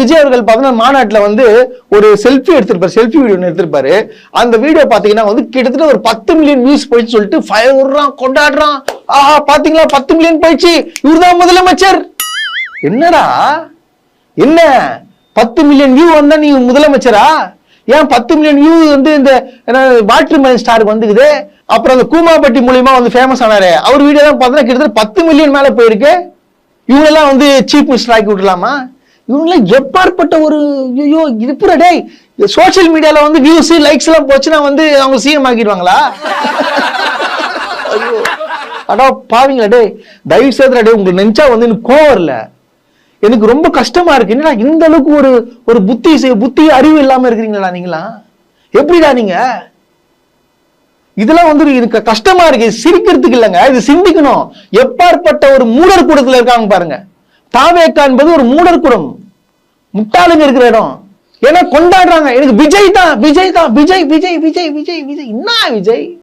விஜய் அவர்கள் பார்த்தீங்கன்னா மாநாட்டில் வந்து ஒரு செல்ஃபி வீடியோ எடுத்திருப்பாரு. அந்த வீடியோ பாத்தீங்கன்னா வந்து கிட்டத்தட்ட ஒரு 10 மில்லியன் வியூஸ் போயிட்டு சொல்லிட்டு ஃபயர் விடுறான், கொண்டாடுறான். ஆஹா பாத்தீங்களா 10 மில்லியன் போயிடுச்சு, இவர்தான் முதலமைச்சர். என்னடா என்ன 10 மில்லியன் வியூ வந்தா நீங்க முதலமைச்சரா? ஏன் 10 மில்லியன் வியூ வந்து இந்த வாட்டர் மெலன் ஸ்டாருக்கு வந்துக்குது. அப்புறம் அந்த கூமாப்பட்டி மூலியமா வந்து ஃபேமஸ் ஆனாரு, அவர் வீடியோ தான் பார்த்தீங்கன்னா கிட்டத்தட்ட 10 மில்லியன் மேல போயிருக்கு. இவங்களெல்லாம் வந்து சீஃப் மினிஸ்டர் ஆக்கி விடலாமா? இவங்களாம் எப்பாற்பட்ட ஒரு ஐயோ இது டேய் சோசியல் மீடியால வந்து வியூஸ் லைக்ஸ் எல்லாம் போச்சுன்னா வந்து அவங்க சிஎம் ஆக்கிடுவாங்களா? அடா பாவீங்களா டேய், தயவு செய்து டேய் உங்களுக்கு நினைச்சா வந்து எனக்கு கோவம் இல்ல, எனக்கு ரொம்ப கஷ்டமா இருக்கு. என்னடா இந்த அளவுக்கு ஒரு புத்தி அறிவு இல்லாம இருக்கிறீங்களா நீங்களா? எப்படிடா நீங்க? இதெல்லாம் வந்து எனக்கு கஷ்டமா இருக்கு. சிரிக்கிறதுக்கு இல்லைங்க, இது சிந்திக்கணும். எப்பாற்பட்ட ஒரு மூடர் கூடத்துல இருக்காங்க பாருங்க. தாவேக்கா என்பது ஒரு மூடர் கூடம், முட்டாளுங்க இருக்கிற இடம். ஏன்னா கொண்டாடுறாங்க, எனக்கு விஜய் தான் விஜய் தான் விஜய் விஜய் விஜய் விஜய் விஜய். என்ன விஜய்?